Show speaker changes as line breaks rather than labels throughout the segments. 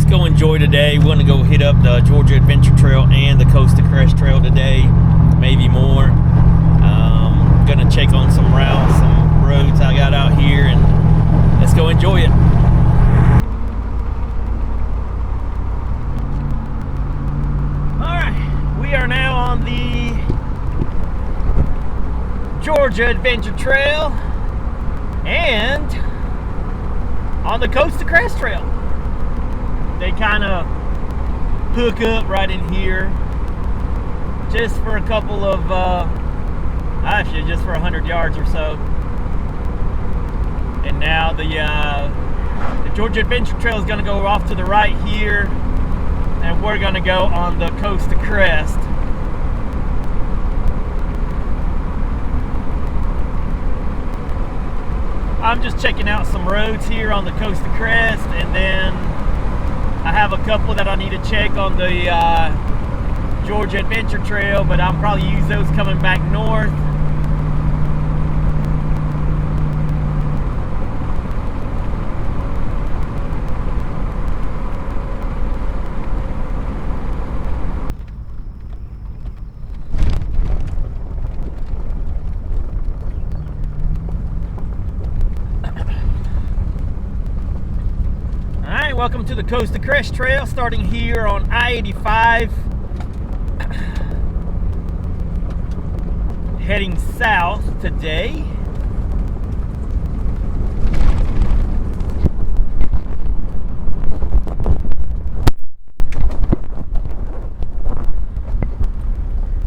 go enjoy today. We're going to go hit up the Georgia Adventure Trail and the Coast to Crest Trail today, maybe more. Going to check on some routes, some roads I got out here, and let's go enjoy it. Alright, we are now on the Georgia Adventure Trail and on the Coast to Crest Trail. They kind of hook up right in here just for a couple of, actually just for 100 yards or so. And now the Georgia Adventure Trail is going to go off to the right here, and we're going to go on the Coast to Crest. I'm just checking out some roads here on the Coast to Crest, and then I have a couple that I need to check on the Georgia Adventure Trail, but I'll probably use those coming back north. Welcome to the Coast to Crest Trail, starting here on I-85, heading south today.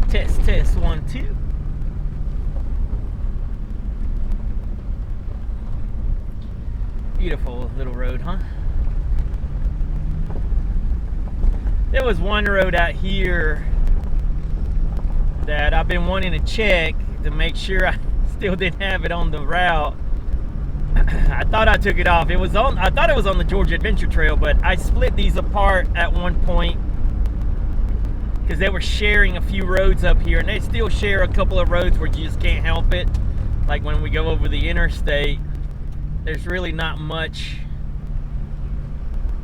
Test 1 2. Beautiful little road, huh? There was one road out here that I've been wanting to check to make sure I still didn't have it on the route. I thought I took it off. I thought it was on the Georgia Adventure Trail, but I split these apart at one point because they were sharing a few roads up here, and they still share a couple of roads where you just can't help it. Like when we go over the interstate, there's really not much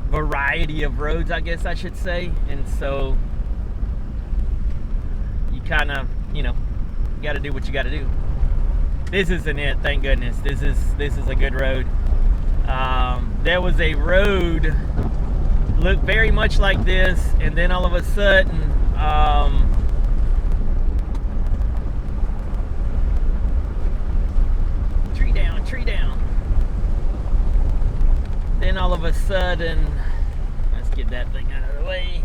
variety of roads, I guess I should say, and so you kind of, you got to do what you got to do. This isn't it, thank goodness. This is a good road. There was a road looked very much like this, and then all of a sudden, tree down. Then all of a sudden, let's get that thing out of the way.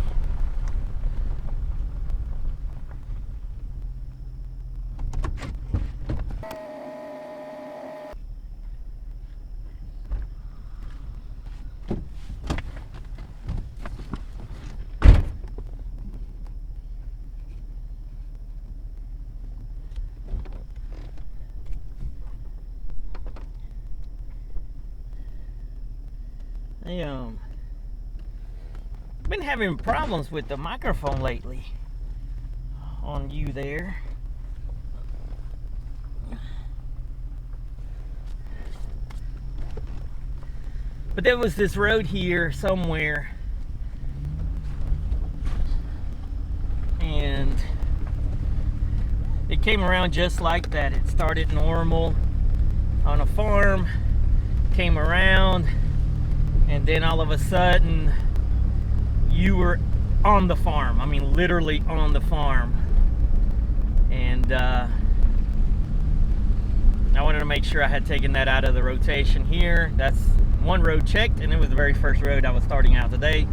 I've been having problems with the microphone lately on you there. But there was this road here somewhere, and it came around just like that. It started normal on a farm, came around, and then all of a sudden you were on the farm. I mean, literally on the farm. And I wanted to make sure I had taken that out of the rotation here. That's one road checked, and it was the very first road I was starting out today.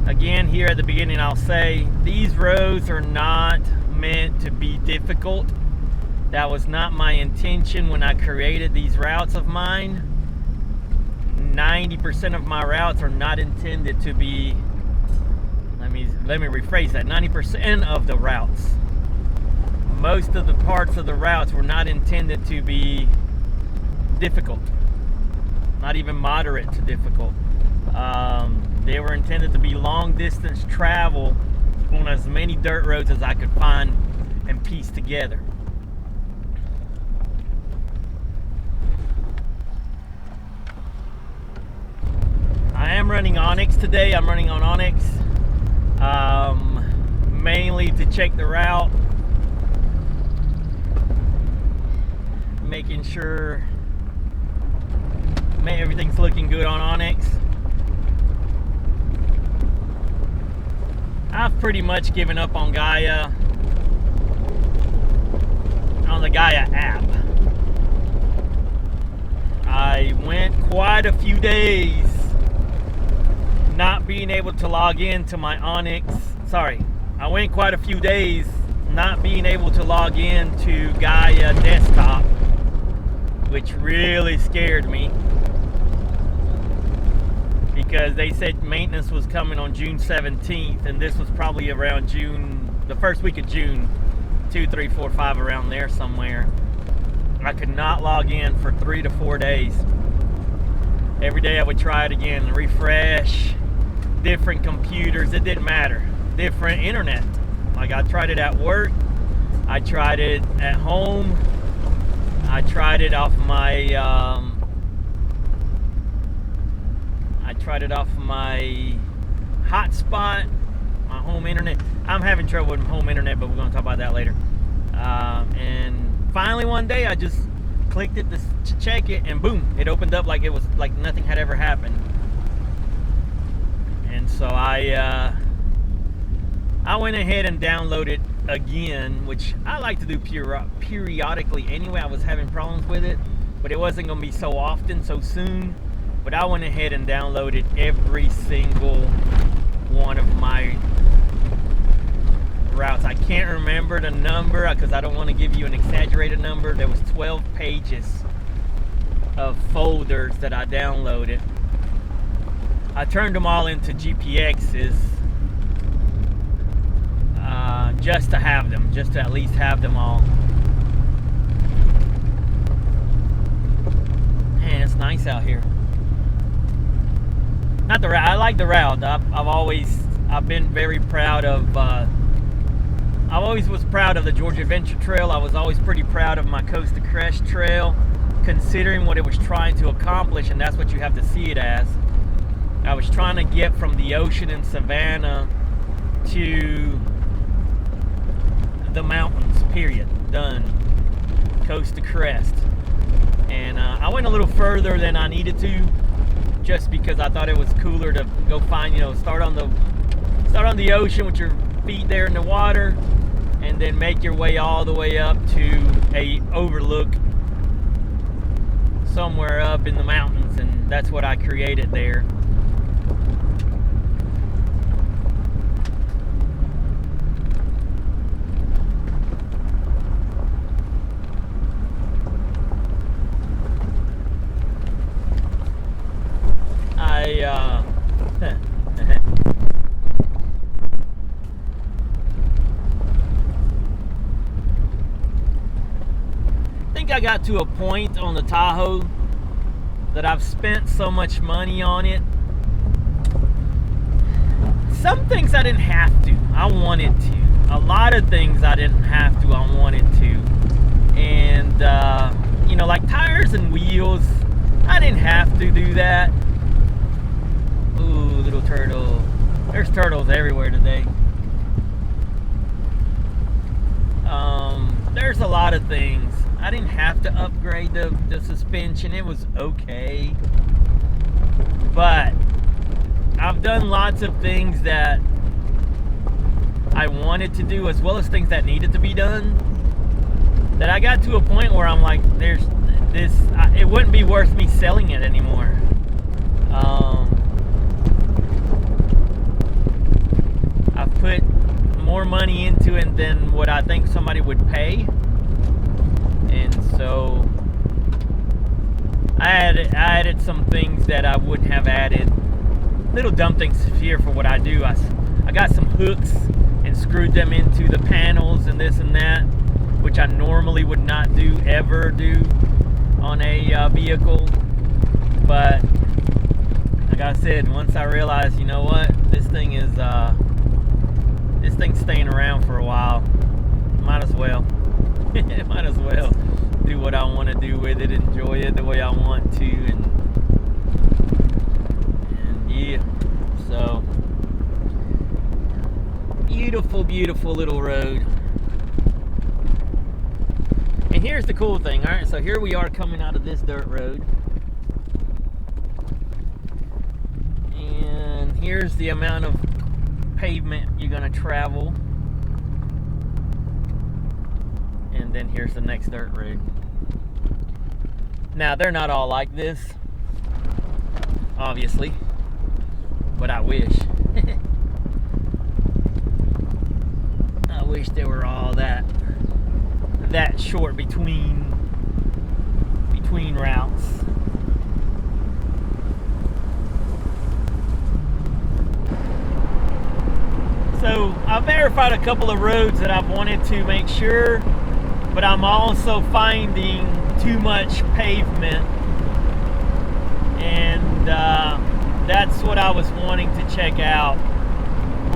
Again, here at the beginning, I'll say these roads are not meant to be difficult. That was not my intention when I created these routes of mine. 90% of my routes are not intended to be, let me rephrase that, 90% of the routes. Most of the parts of the routes were not intended to be difficult. Not even moderate to difficult. They were intended to be long distance travel on as many dirt roads as I could find and piece together. running Onyx today. I'm running on Onyx, mainly to check the route, making sure everything's looking good on Onyx. I've pretty much given up on Gaia, on the Gaia app. I went quite a few days not being able to log into my Onyx. I went quite a few days not being able to log into Gaia desktop, which really scared me, because they said maintenance was coming on June 17th, and this was probably around the first week of June, 2, 3, 4, 5, around there somewhere. I could not log in for 3 to 4 days. Every day I would try it again, refresh, different computers, it didn't matter. Different internet. Like, I tried it at work, I tried it at home, I tried it off my hotspot, my home internet. I'm having trouble with home internet, but we're going to talk about that later. And finally one day I just clicked it to check it, and boom, it opened up like it was like nothing had ever happened. And so I went ahead and downloaded again, which I like to do periodically anyway. I was having problems with it, but it wasn't going to be so often, so soon. But I went ahead and downloaded every single one of my routes. I can't remember the number because I don't want to give you an exaggerated number. There was 12 pages of folders that I downloaded. I turned them all into GPXs just to have them, just to at least have them all. Man, it's nice out here. Not the route. I like the route. I've been very proud of. I always was proud of the Georgia Adventure Trail. I was always pretty proud of my Coast to Crest Trail, considering what it was trying to accomplish, and that's what you have to see it as. I was trying to get from the ocean in Savannah to the mountains, period. Done. Coast to Crest. And I went a little further than I needed to, just because I thought it was cooler to go find, start on the ocean with your feet there in the water, and then make your way all the way up to a overlook somewhere up in the mountains, and that's what I created there. I got to a point on the Tahoe that I've spent so much money on it. Some things I didn't have to. I wanted to. A lot of things I didn't have to. I wanted to. And, like tires and wheels, I didn't have to do that. Ooh, little turtle. There's turtles everywhere today. There's a lot of things. I didn't have to upgrade the suspension. It was okay. But I've done lots of things that I wanted to do, as well as things that needed to be done, that I got to a point where I'm like, it wouldn't be worth me selling it anymore. I've put more money into it than what I think somebody would pay. And so I added some things that I wouldn't have added. Little dumb things here for what I do. I got some hooks and screwed them into the panels and this and that, which I normally would not ever do on a vehicle. But like I said, once I realized, you know what, this thing's staying around for a while. Might as well. Might as well do what I want to do with it, enjoy it the way I want to, and Yeah. So beautiful, beautiful little road. And here's the cool thing. All right, so here we are coming out of this dirt road. And here's the amount of pavement you're gonna travel. And then here's the next dirt road. Now, they're not all like this, obviously, but I wish. I wish they were all that short between routes. So I verified a couple of roads that I've wanted to make sure, but I'm also finding too much pavement, and that's what I was wanting to check out.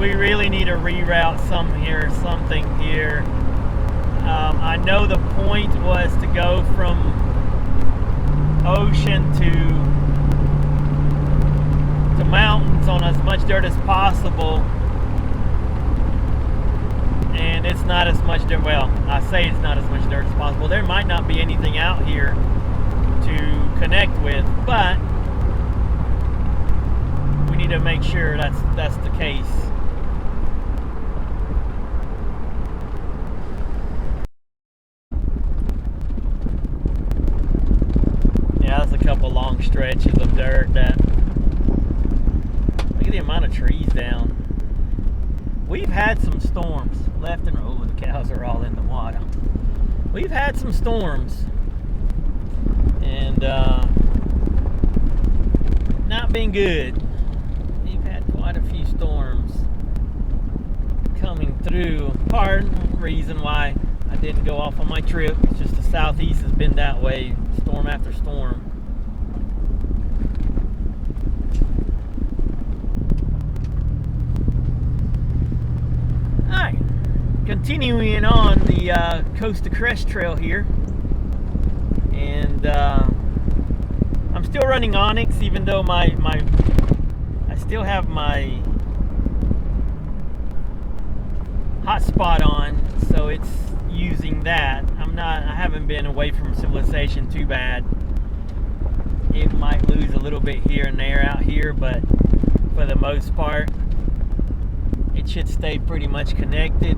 We really need to reroute something here. I know the point was to go from ocean to mountains on as much dirt as possible, and it's not as much dirt. Well, I say it's not as much dirt as possible. There might not be anything out here to connect with, but we need to make sure that's the case. Yeah, that's a couple long stretches of dirt. That, look at the amount of trees down. We've had some storms left and right. Oh, the cows are all in the water. We've had some storms, and not been good. We've had quite a few storms coming through. Part reason why I didn't go off on my trip. It's just the southeast has been that way, storm after storm. Alright, continuing on the Coast to Crest trail here, and I'm still running Onyx, even though I still have my hotspot on, so it's using that. I haven't been away from civilization too bad. It might lose a little bit here and there out here, but for the most part it should stay pretty much connected.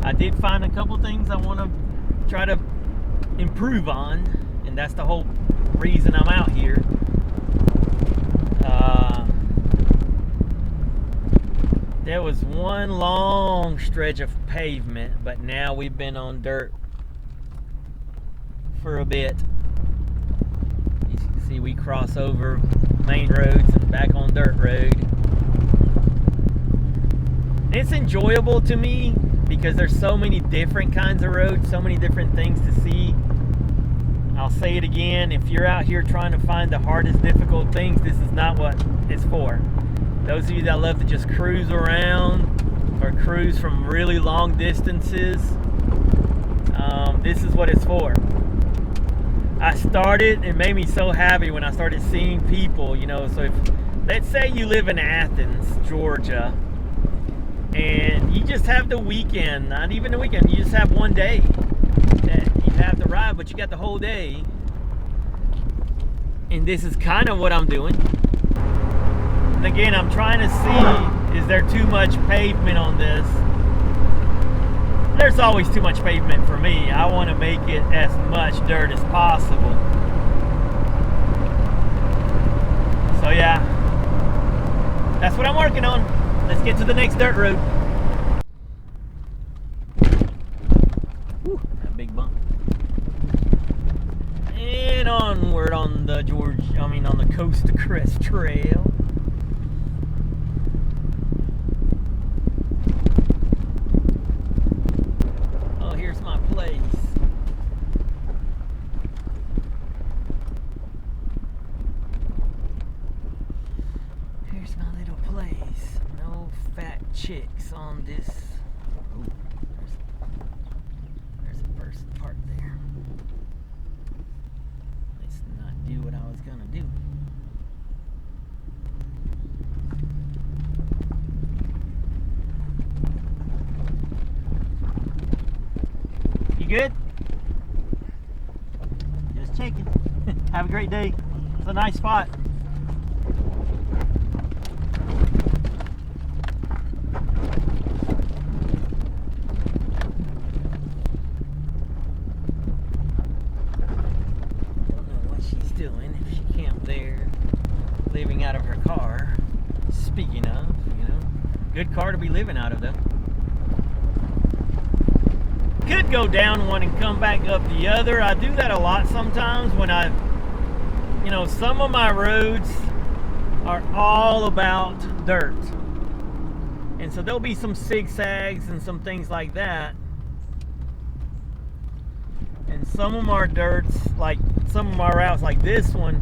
I did find a couple things I want to try to improve on, and that's the whole reason I'm out here. There was one long stretch of pavement, but now we've been on dirt for a bit. You can see we cross over main roads and back on dirt road. It's enjoyable to me because there's so many different kinds of roads, so many different things to see. I'll say it again, if you're out here trying to find the hardest, difficult things, this is not what it's for. Those of you that love to just cruise around or cruise from really long distances, this is what it's for. It made me so happy when I started seeing people, so if, let's say you live in Athens, Georgia, and you just have the weekend, not even the weekend, you just have one day that you have to ride, but you got the whole day. And this is kind of what I'm doing. And again, I'm trying to see, is there too much pavement on this? There's always too much pavement for me. I want to make it as much dirt as possible. So yeah, that's what I'm working on. Let's get to the next dirt road. Whew, that big bump. And onward on the on the Coast to Crest trail. Oh, here's my place. Here's my little place. No fat chicks on this. Oh, there's a person parked there. Let's not do what I was gonna do. good? Just checking. Have a great day. It's a nice spot. Doing if she camped there, living out of her car. Speaking of, you know, good car to be living out of though. Could go down one and come back up the other. I do that a lot sometimes when you know, some of my roads are all about dirt, and so there'll be some zigzags and some things like that. And some of them are dirts, like some of my routes, like this one,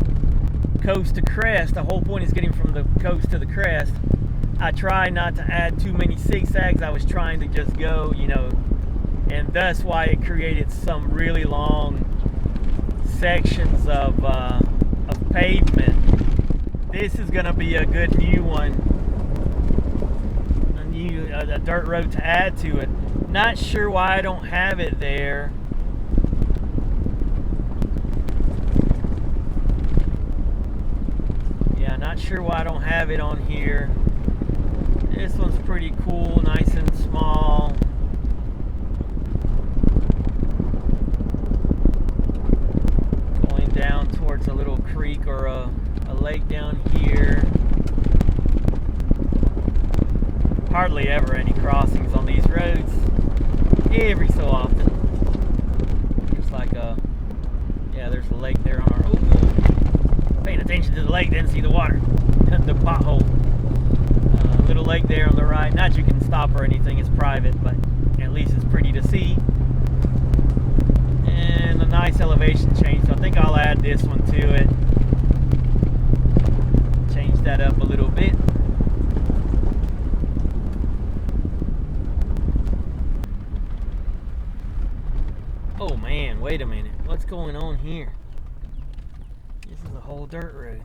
coast to crest. The whole point is getting from the coast to the crest. I try not to add too many zigzags. I was trying to just go, you know, and that's why it created some really long sections of pavement. This is going to be a good new one, a dirt road to add to it. Not sure why I don't have it there. Not sure why I don't have it on here. This one's pretty cool, nice and small. Going down towards a little creek or a lake down here. Hardly ever any crossings on these roads. Every so often. Just like there's a lake there on our paying attention to the lake, didn't see the water, the pothole. Little lake there on the right. Not you can stop or anything, it's private, but at least it's pretty to see. And a nice elevation change, so I think I'll add this one to it. Change that up a little bit. Oh man, wait a minute. What's going on here? This is a whole dirt road.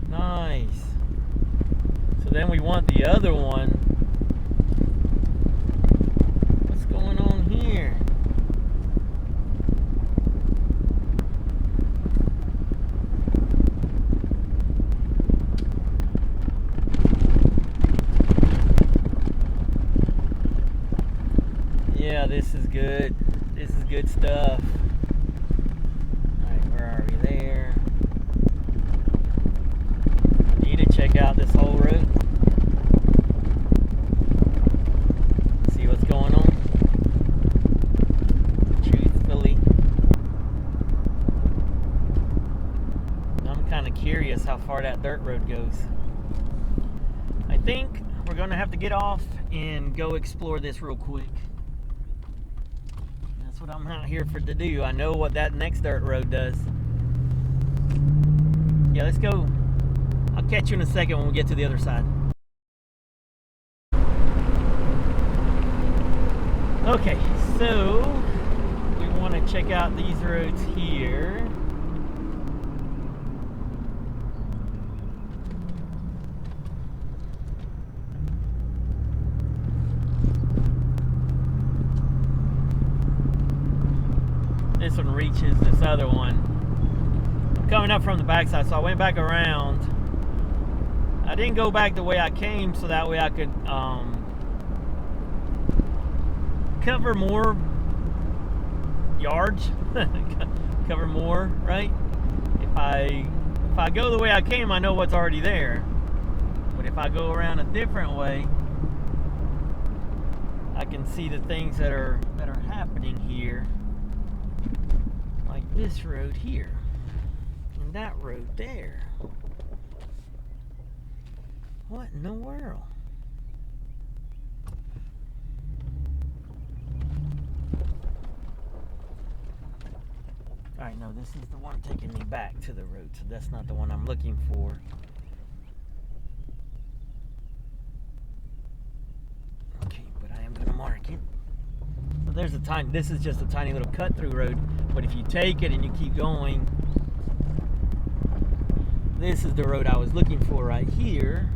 Nice. So then we want the other one. What's going on here? Yeah, this is good. This is good stuff. Alright, where are we there? I need to check out this whole road. See what's going on. Truthfully. I'm kind of curious how far that dirt road goes. I think we're going to have to get off and go explore this real quick. That's what I'm out here to do. I know what that next dirt road does. Yeah, let's go. I'll catch you in a second when we get to the other side. Okay, so we want to check out these roads here. This one reaches this other one. I'm coming up from the backside, so I went back around. I didn't go back the way I came, so that way I could cover more yards. Cover more, right? If I go the way I came, I know what's already there. But if I go around a different way, I can see the things that are happening here. Like this road here, and that road there. What in the world? Alright, no, this is the one taking me back to the road, so that's not the one I'm looking for. Okay, but I am going to mark it. So there's a tiny, this is just a tiny little cut through road, but if you take it and you keep going, this is the road I was looking for right here.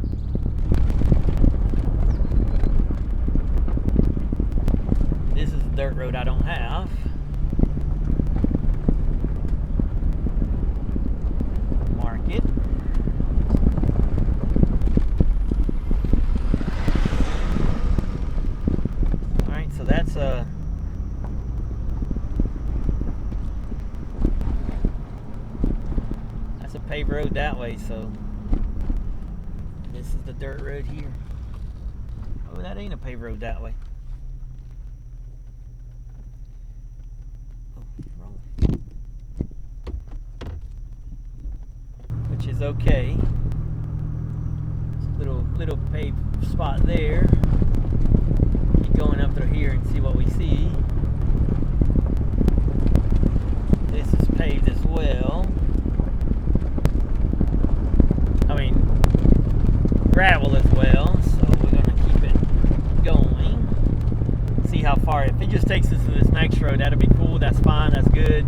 This is a dirt road I don't have. Mark it. Alright, so that's a paved road that way, so this is the dirt road here. Oh, that ain't a paved road that way. Oh, wrong. Which is okay. Little paved spot there. Keep going up through here and see what we see. This is paved as well. I mean, gravel as well, so we're going to keep it going. See how far. If it just takes us to this next road, that'll be cool. That's fine. That's good.